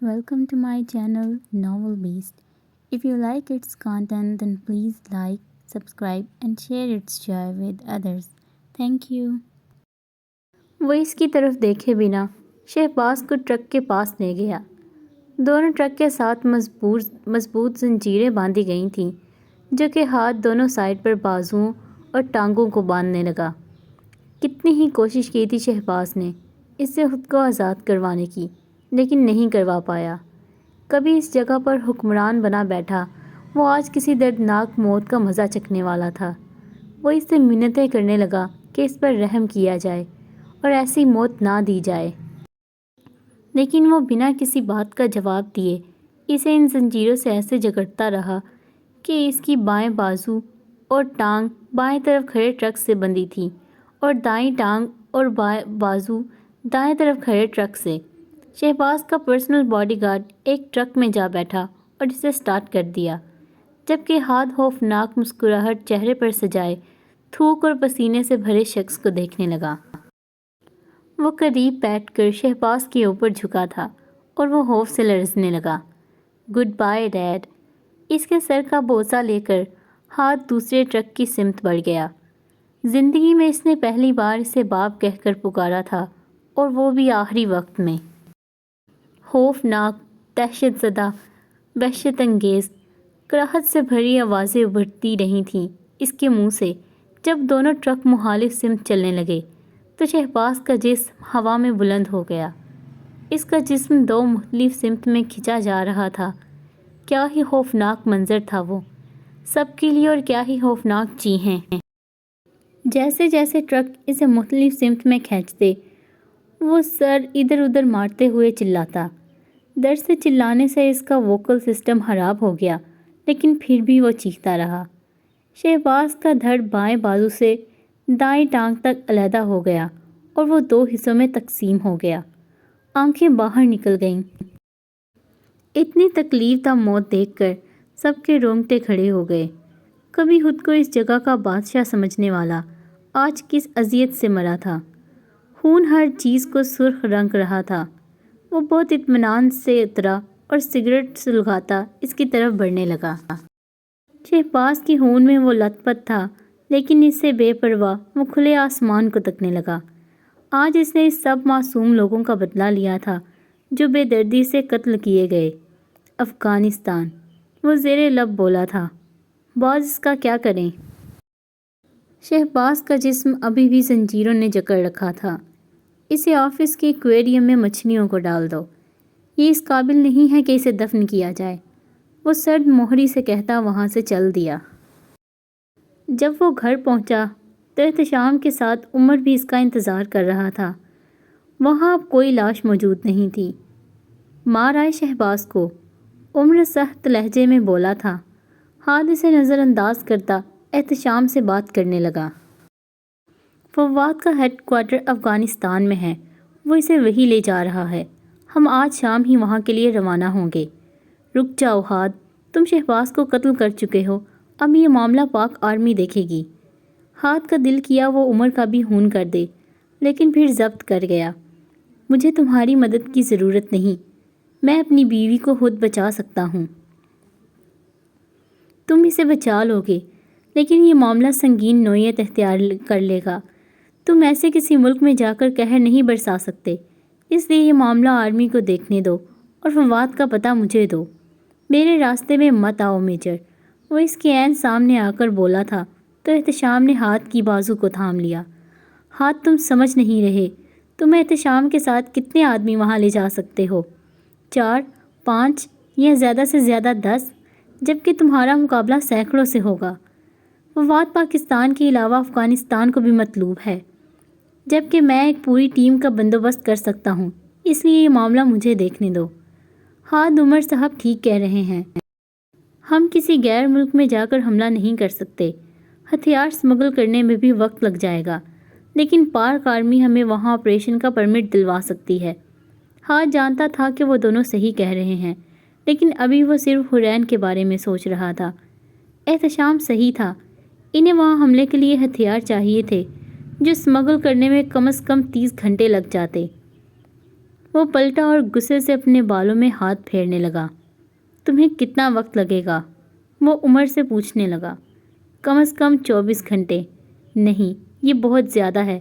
Welcome to my channel Novel Beast. If you like its content, then please like, subscribe, and share its joy with others. Thank you. وہ اس کی طرف دیکھے بنا شہباز کو truck کے پاس لے گیا۔ دونوں ٹرک کے ساتھ مضبوط زنجیریں باندھی گئی تھیں جو کہ ہاتھ دونوں سائڈ پر بازوؤں اور ٹانگوں کو باندھنے لگا۔ کتنی ہی کوشش کی تھی شہباز نے اس سے خود کو آزاد کروانے کی، لیکن نہیں کروا پایا۔ کبھی اس جگہ پر حکمران بنا بیٹھا، وہ آج کسی دردناک موت کا مزہ چکھنے والا تھا۔ وہ اس سے منتیں کرنے لگا کہ اس پر رحم کیا جائے اور ایسی موت نہ دی جائے، لیکن وہ بنا کسی بات کا جواب دیے اسے ان زنجیروں سے ایسے جکڑتا رہا کہ اس کی بائیں بازو اور ٹانگ بائیں طرف کھڑے ٹرک سے بندھی تھی اور دائیں ٹانگ اور بازو دائیں طرف کھڑے ٹرک سے۔ شہباز کا پرسنل باڈی گارڈ ایک ٹرک میں جا بیٹھا اور اسے سٹارٹ کر دیا، جبکہ ہاتھ خوفناک مسکراہٹ چہرے پر سجائے تھوک اور پسینے سے بھرے شخص کو دیکھنے لگا۔ وہ قریب بیٹھ کر شہباز کے اوپر جھکا تھا اور وہ خوف سے لرزنے لگا۔ Good bye dead. اس کے سر کا بوسہ لے کر ہاتھ دوسرے ٹرک کی سمت بڑھ گیا۔ زندگی میں اس نے پہلی بار اسے باپ کہہ کر پکارا تھا، اور وہ بھی آخری وقت میں۔ خوفناک، دہشت زدہ، وحشت انگیز، کراہت سے بھری آوازیں ابھرتی رہی تھیں اس کے منہ سے جب دونوں ٹرک مخالف سمت چلنے لگے تو شہباز کا جسم ہوا میں بلند ہو گیا۔ اس کا جسم دو مختلف سمت میں کھنچا جا رہا تھا۔ کیا ہی خوفناک منظر تھا وہ سب کے لیے، اور کیا ہی خوفناک چیخیں۔ جیسے جیسے ٹرک اسے مختلف سمت میں کھینچتے، وہ سر ادھر ادھر مارتے ہوئے چلاتا۔ درد سے چلانے سے اس کا ووکل سسٹم خراب ہو گیا، لیکن پھر بھی وہ چیختا رہا۔ شہباز کا دھڑ بائیں بازو سے دائیں ٹانگ تک علیحدہ ہو گیا اور وہ دو حصوں میں تقسیم ہو گیا۔ آنکھیں باہر نکل گئیں۔ اتنی تکلیف دہ موت دیکھ کر سب کے رونگٹے کھڑے ہو گئے۔ کبھی خود کو اس جگہ کا بادشاہ سمجھنے والا آج کس اذیت سے مرا تھا۔ خون ہر چیز کو سرخ رنگ رہا تھا۔ وہ بہت اطمینان سے اترا اور سگریٹ سلگاتا اس کی طرف بڑھنے لگا۔ شہباز کی خون میں وہ لت پت تھا، لیکن اس سے بے پرواہ وہ کھلے آسمان کو تکنے لگا۔ آج اس نے اس سب معصوم لوگوں کا بدلہ لیا تھا جو بے دردی سے قتل کیے گئے۔ افغانستان، وہ زیر لب بولا تھا۔ باز اس کا کیا کریں؟ شہباز کا جسم ابھی بھی زنجیروں نے جکڑ رکھا تھا۔ اسے آفس کے ایکویریم میں مچھلیوں کو ڈال دو۔ یہ اس قابل نہیں ہے کہ اسے دفن کیا جائے، وہ سرد مہری سے کہتا وہاں سے چل دیا۔ جب وہ گھر پہنچا تو احتشام کے ساتھ عمر بھی اس کا انتظار کر رہا تھا۔ وہاں اب کوئی لاش موجود نہیں تھی۔ مار آئے شہباز کو، عمر سخت لہجے میں بولا تھا۔ ہاتھ اسے نظر انداز کرتا احتشام سے بات کرنے لگا۔ فواد کا ہیڈ کوارٹر افغانستان میں ہے، وہ اسے وہی لے جا رہا ہے۔ ہم آج شام ہی وہاں کے لیے روانہ ہوں گے۔ رک جاؤ ہاد، تم شہباز کو قتل کر چکے ہو، اب یہ معاملہ پاک آرمی دیکھے گی۔ ہاتھ کا دل کیا وہ عمر کا بھی خون کر دے، لیکن پھر ضبط کر گیا۔ مجھے تمہاری مدد کی ضرورت نہیں، میں اپنی بیوی کو خود بچا سکتا ہوں۔ تم اسے بچا لو گے، لیکن یہ معاملہ سنگین نوعیت اختیار کر لے گا۔ تم ایسے کسی ملک میں جا کر قہر نہیں برسا سکتے، اس لیے یہ معاملہ آرمی کو دیکھنے دو اور فواد کا پتہ مجھے دو۔ میرے راستے میں مت آؤ میجر۔ وہ اس کے عین سامنے آ کر بولا تھا تو احتشام نے ہاتھ کی بازو کو تھام لیا۔ ہاتھ، تم سمجھ نہیں رہے، تم احتشام کے ساتھ کتنے آدمی وہاں لے جا سکتے ہو؟ 4، 5 یا زیادہ سے زیادہ 10، جبکہ تمہارا مقابلہ سینکڑوں سے ہوگا۔ فواد پاکستان کے علاوہ افغانستان کو بھی مطلوب ہے، جبکہ میں ایک پوری ٹیم کا بندوبست کر سکتا ہوں، اس لیے یہ معاملہ مجھے دیکھنے دو۔ ہاد، عمر صاحب ٹھیک کہہ رہے ہیں۔ ہم کسی غیر ملک میں جا کر حملہ نہیں کر سکتے، ہتھیار سمگل کرنے میں بھی وقت لگ جائے گا، لیکن پاک آرمی ہمیں وہاں آپریشن کا پرمٹ دلوا سکتی ہے۔ ہاد جانتا تھا کہ وہ دونوں صحیح کہہ رہے ہیں، لیکن ابھی وہ صرف حرین کے بارے میں سوچ رہا تھا۔ احتشام صحیح تھا، انہیں وہاں حملے کے لیے ہتھیار چاہیے تھے جو سمگل کرنے میں کم از کم 30 گھنٹے لگ جاتے۔ وہ پلٹا اور غصے سے اپنے بالوں میں ہاتھ پھیرنے لگا۔ تمہیں کتنا وقت لگے گا؟ وہ عمر سے پوچھنے لگا۔ کم از کم 24 گھنٹے۔ نہیں، یہ بہت زیادہ ہے۔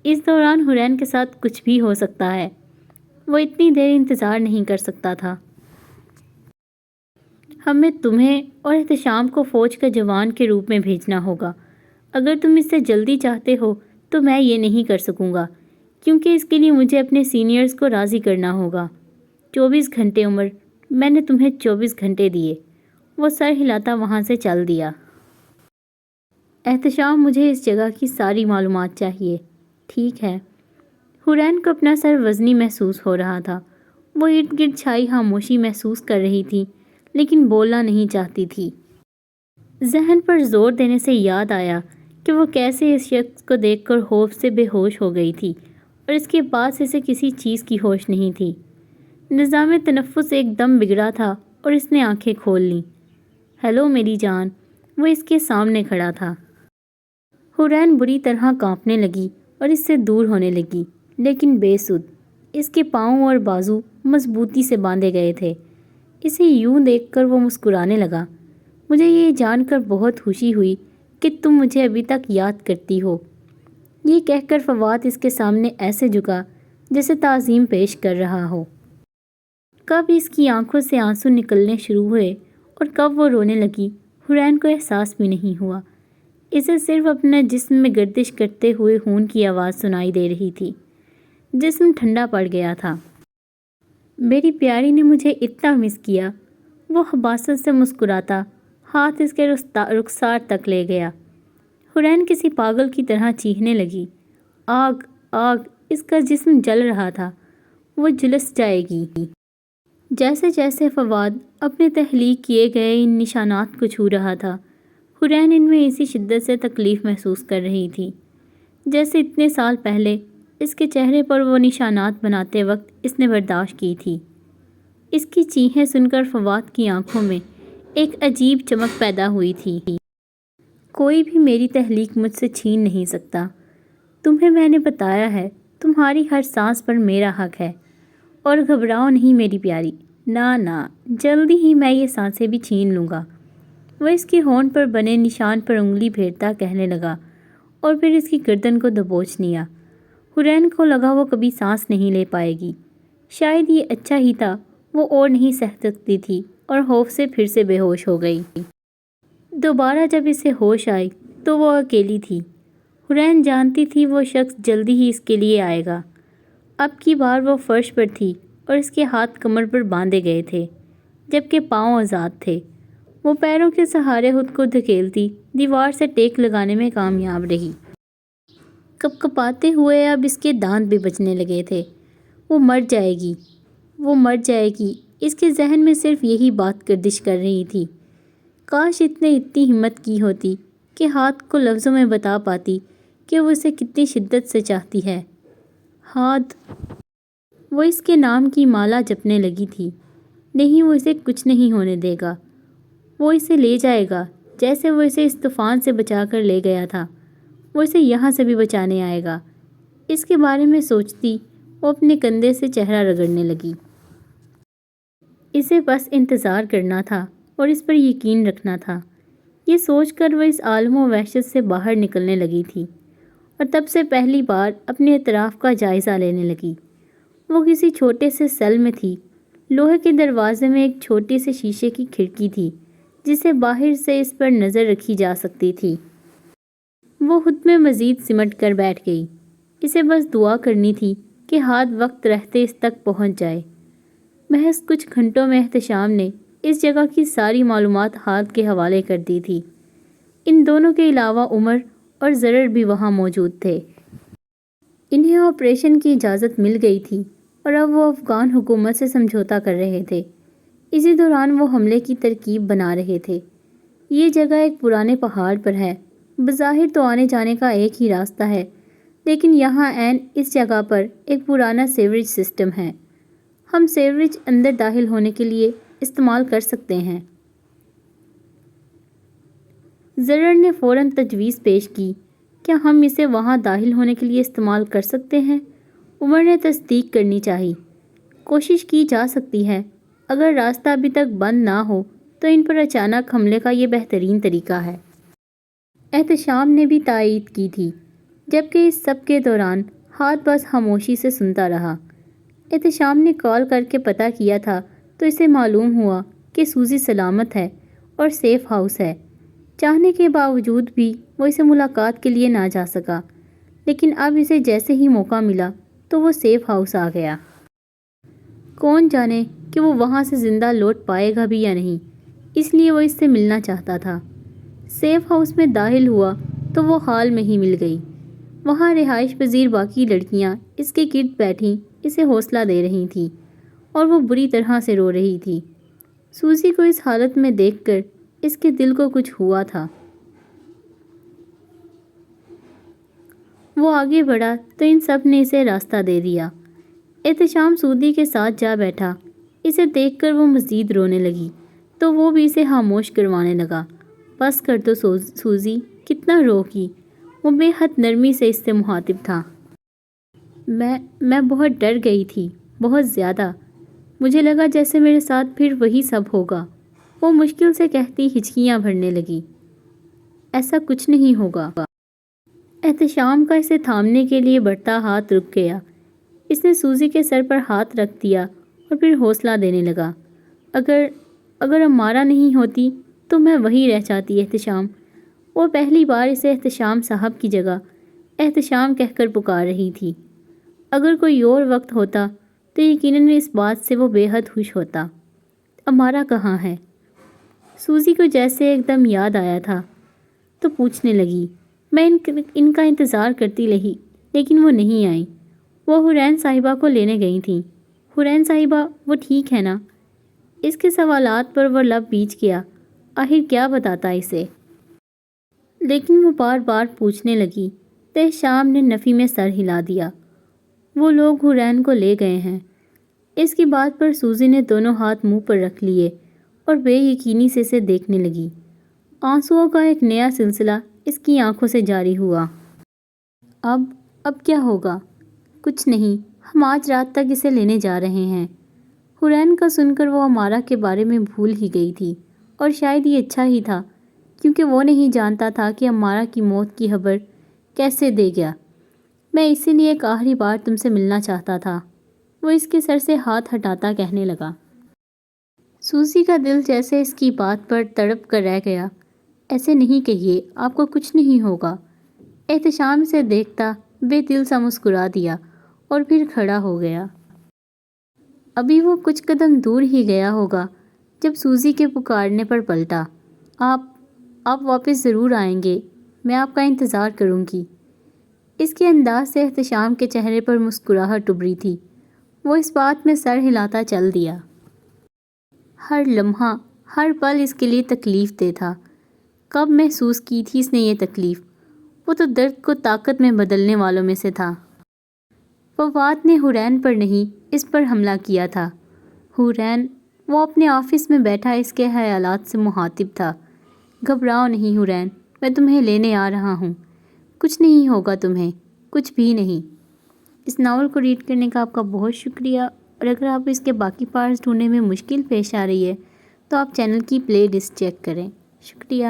اس دوران حورین کے ساتھ کچھ بھی ہو سکتا ہے۔ وہ اتنی دیر انتظار نہیں کر سکتا تھا۔ ہمیں تمہیں اور احتشام کو فوج کا جوان کے روپ میں بھیجنا ہوگا۔ اگر تم اس سے جلدی چاہتے ہو تو میں یہ نہیں کر سکوں گا، کیونکہ اس کے لیے مجھے اپنے سینئرز کو راضی کرنا ہوگا۔ 24 گھنٹے عمر، میں نے تمہیں 24 گھنٹے دیے۔ وہ سر ہلاتا وہاں سے چل دیا۔ احتشام، مجھے اس جگہ کی ساری معلومات چاہیے۔ ٹھیک ہے۔ حورین کو اپنا سر وزنی محسوس ہو رہا تھا۔ وہ ارد گرد چھائی خاموشی محسوس کر رہی تھی، لیکن بولنا نہیں چاہتی تھی۔ ذہن پر زور دینے سے یاد آیا کہ وہ کیسے اس شخص کو دیکھ کر خوف سے بے ہوش ہو گئی تھی، اور اس کے پاس اسے کسی چیز کی ہوش نہیں تھی۔ نظام تنفس ایک دم بگڑا تھا اور اس نے آنکھیں کھول لیں۔ ہیلو میری جان، وہ اس کے سامنے کھڑا تھا۔ حورین بری طرح کانپنے لگی اور اس سے دور ہونے لگی، لیکن بے سود۔ اس کے پاؤں اور بازو مضبوطی سے باندھے گئے تھے۔ اسے یوں دیکھ کر وہ مسکرانے لگا۔ مجھے یہ جان کر بہت خوشی ہوئی کہ تم مجھے ابھی تک یاد کرتی ہو۔ یہ کہہ کر فواد اس کے سامنے ایسے جھکا جیسے تعظیم پیش کر رہا ہو۔ کب اس کی آنکھوں سے آنسو نکلنے شروع ہوئے اور کب وہ رونے لگی، حورین کو احساس بھی نہیں ہوا۔ اسے صرف اپنے جسم میں گردش کرتے ہوئے خون کی آواز سنائی دے رہی تھی۔ جسم ٹھنڈا پڑ گیا تھا۔ میری پیاری نے مجھے اتنا مس کیا۔ وہ خباثت سے مسکراتا ہاتھ اس کے رخسار تک لے گیا۔ حورین کسی پاگل کی طرح چیخنے لگی۔ آگ، آگ! اس کا جسم جل رہا تھا۔ وہ جھلس جائے گی۔ جیسے جیسے فواد اپنے تخلیق کیے گئے ان نشانات کو چھو رہا تھا، حورین ان میں اسی شدت سے تکلیف محسوس کر رہی تھی جیسے اتنے سال پہلے اس کے چہرے پر وہ نشانات بناتے وقت اس نے برداشت کی تھی۔ اس کی چیخیں سن کر فواد کی آنکھوں میں ایک عجیب چمک پیدا ہوئی تھی۔ کوئی بھی میری تخلیق مجھ سے چھین نہیں سکتا۔ تمہیں میں نے بتایا ہے، تمہاری ہر سانس پر میرا حق ہے۔ اور گھبراؤ نہیں میری پیاری، نہ، جلدی ہی میں یہ سانسیں بھی چھین لوں گا۔ وہ اس کی ہونٹ پر بنے نشان پر انگلی پھیرتا کہنے لگا اور پھر اس کی گردن کو دبوچ لیا۔ حورین کو لگا وہ کبھی سانس نہیں لے پائے گی۔ شاید یہ اچھا ہی تھا، وہ اور نہیں سہ سکتی تھی اور خوف سے پھر سے بے ہوش ہو گئی۔ دوبارہ جب اسے ہوش آئی تو وہ اکیلی تھی۔ حورین جانتی تھی وہ شخص جلدی ہی اس کے لیے آئے گا۔ اب کی بار وہ فرش پر تھی اور اس کے ہاتھ کمر پر باندھے گئے تھے، جبکہ پاؤں آزاد تھے۔ وہ پیروں کے سہارے خود کو دھکیلتی دیوار سے ٹیک لگانے میں کامیاب رہی۔ کپکپاتے ہوئے اب اس کے دانت بھی بچنے لگے تھے۔ وہ مر جائے گی، وہ مر جائے گی۔ اس کے ذہن میں صرف یہی بات گردش کر رہی تھی۔ کاش اتنی ہمت کی ہوتی کہ ہاتھ کو لفظوں میں بتا پاتی کہ وہ اسے کتنی شدت سے چاہتی ہے۔ ہاتھ! وہ اس کے نام کی مالا جپنے لگی تھی۔ نہیں، وہ اسے کچھ نہیں ہونے دے گا۔ وہ اسے لے جائے گا، جیسے وہ اسے اس طوفان سے بچا کر لے گیا تھا۔ وہ اسے یہاں سے بھی بچانے آئے گا۔ اس کے بارے میں سوچتی وہ اپنے کندھے سے چہرہ رگڑنے لگی۔ اسے بس انتظار کرنا تھا اور اس پر یقین رکھنا تھا۔ یہ سوچ کر وہ اس عالم و وحشت سے باہر نکلنے لگی تھی اور تب سے پہلی بار اپنے اطراف کا جائزہ لینے لگی۔ وہ کسی چھوٹے سے سیل میں تھی۔ لوہے کے دروازے میں ایک چھوٹی سی شیشے کی کھڑکی تھی جسے باہر سے اس پر نظر رکھی جا سکتی تھی۔ وہ خود میں مزید سمٹ کر بیٹھ گئی۔ اسے بس دعا کرنی تھی کہ ہاتھ وقت رہتے اس تک پہنچ جائے۔ محض کچھ گھنٹوں میں احتشام نے اس جگہ کی ساری معلومات ہاتھ کے حوالے کر دی تھی۔ ان دونوں کے علاوہ عمر اور زرر بھی وہاں موجود تھے۔ انہیں آپریشن کی اجازت مل گئی تھی اور اب وہ افغان حکومت سے سمجھوتا کر رہے تھے۔ اسی دوران وہ حملے کی ترکیب بنا رہے تھے۔ یہ جگہ ایک پرانے پہاڑ پر ہے۔ بظاہر تو آنے جانے کا ایک ہی راستہ ہے، لیکن یہاں عین اس جگہ پر ایک پرانا سیوریج سسٹم ہے۔ ہم سیوریج اندر داخل ہونے کے لیے استعمال کر سکتے ہیں۔ زرر نے فوراً تجویز پیش کی۔ کیا ہم اسے وہاں داخل ہونے کے لیے استعمال کر سکتے ہیں؟ عمر نے تصدیق کرنی چاہی۔ کوشش کی جا سکتی ہے۔ اگر راستہ ابھی تک بند نہ ہو تو ان پر اچانک حملے کا یہ بہترین طریقہ ہے۔ احتشام نے بھی تائید کی تھی، جبکہ اس سب کے دوران ہاتھ بس خاموشی سے سنتا رہا۔ احتشام نے کال کر کے پتہ کیا تھا تو اسے معلوم ہوا کہ سوزی سلامت ہے اور سیف ہاؤس ہے۔ چاہنے کے باوجود بھی وہ اسے ملاقات کے لیے نہ جا سکا، لیکن اب اسے جیسے ہی موقع ملا تو وہ سیف ہاؤس آ گیا۔ کون جانے کہ وہ وہاں سے زندہ لوٹ پائے گا بھی یا نہیں، اس لیے وہ اس سے ملنا چاہتا تھا۔ سیف ہاؤس میں داخل ہوا تو وہ حال میں ہی مل گئی۔ وہاں رہائش پذیر باقی لڑکیاں اس کے گرد بیٹھی اسے حوصلہ دے رہی تھیں اور وہ بری طرح سے رو رہی تھی۔ سوزی کو اس حالت میں دیکھ کر اس کے دل کو کچھ ہوا تھا۔ وہ آگے بڑھا تو ان سب نے اسے راستہ دے دیا۔ احتشام سوزی کے ساتھ جا بیٹھا۔ اسے دیکھ کر وہ مزید رونے لگی تو وہ بھی اسے خاموش کروانے لگا۔ بس کر دو سوزی، کتنا روگی۔ وہ بے حد نرمی سے اس سے مخاطب تھا۔ میں بہت ڈر گئی تھی، بہت زیادہ۔ مجھے لگا جیسے میرے ساتھ پھر وہی سب ہوگا۔ وہ مشکل سے کہتی ہچکیاں بھرنے لگی۔ ایسا کچھ نہیں ہوگا۔ احتشام کا اسے تھامنے کے لیے بڑھتا ہاتھ رک گیا۔ اس نے سوزی کے سر پر ہاتھ رکھ دیا اور پھر حوصلہ دینے لگا۔ اگر امارہ نہیں ہوتی تو میں وہیں رہ جاتی احتشام۔ وہ پہلی بار اسے احتشام صاحب کی جگہ احتشام کہہ کر پکار رہی تھی۔ اگر کوئی اور وقت ہوتا تو یقیناً اس بات سے وہ بے حد خوش ہوتا۔ امارہ کہاں ہے؟ سوزی کو جیسے ایک دم یاد آیا تھا تو پوچھنے لگی۔ میں ان کا انتظار کرتی رہی لیکن وہ نہیں آئیں۔ وہ حورین صاحبہ کو لینے گئی تھیں۔ حورین صاحبہ وہ ٹھیک ہے نا؟ اس کے سوالات پر وہ لب بیچ گیا۔ آخر کیا بتاتا اسے؟ لیکن وہ بار بار پوچھنے لگی۔ احتشام نے نفی میں سر ہلا دیا۔ وہ لوگ حورین کو لے گئے ہیں۔ اس کی بات پر سوزی نے دونوں ہاتھ منہ پر رکھ لیے اور بے یقینی سے اسے دیکھنے لگی۔ آنسوؤں کا ایک نیا سلسلہ اس کی آنکھوں سے جاری ہوا۔ اب کیا ہوگا؟ کچھ نہیں، ہم آج رات تک اسے لینے جا رہے ہیں۔ حورین کا سن کر وہ امارہ کے بارے میں بھول ہی گئی تھی، اور شاید یہ اچھا ہی تھا کیونکہ وہ نہیں جانتا تھا کہ امارہ کی موت کی خبر کیسے دے گیا۔ میں اسی لیے ایک آخری بار تم سے ملنا چاہتا تھا، وہ اس کے سر سے ہاتھ ہٹاتا کہنے لگا۔ سوزی کا دل جیسے اس کی بات پر تڑپ کر رہ گیا۔ ایسے نہیں کہیے، آپ کو کچھ نہیں ہوگا۔ احتشام سے دیکھتا بے دل سا مسکرا دیا اور پھر کھڑا ہو گیا۔ ابھی وہ کچھ قدم دور ہی گیا ہوگا جب سوزی کے پکارنے پر پلٹا۔ آپ واپس ضرور آئیں گے، میں آپ کا انتظار کروں گی۔ اس کے انداز سے احتشام کے چہرے پر مسکراہٹ ابھری تھی۔ وہ اس بات میں سر ہلاتا چل دیا۔ ہر لمحہ، ہر پل اس کے لیے تکلیف دہ تھا۔ کب محسوس کی تھی اس نے یہ تکلیف؟ وہ تو درد کو طاقت میں بدلنے والوں میں سے تھا۔ وفات نے حورین پر نہیں، اس پر حملہ کیا تھا۔ حورین، وہ اپنے آفس میں بیٹھا اس کے خیالات سے مخاطب تھا۔ گھبراؤ نہیں حورین، میں تمہیں لینے آ رہا ہوں۔ کچھ نہیں ہوگا تمہیں، کچھ بھی نہیں۔ اس ناول کو ریڈ کرنے کا آپ کا بہت شکریہ، اور اگر آپ اس کے باقی پارٹس ڈھونڈنے میں مشکل پیش آ رہی ہے تو آپ چینل کی پلے لسٹ چیک کریں۔ شکریہ۔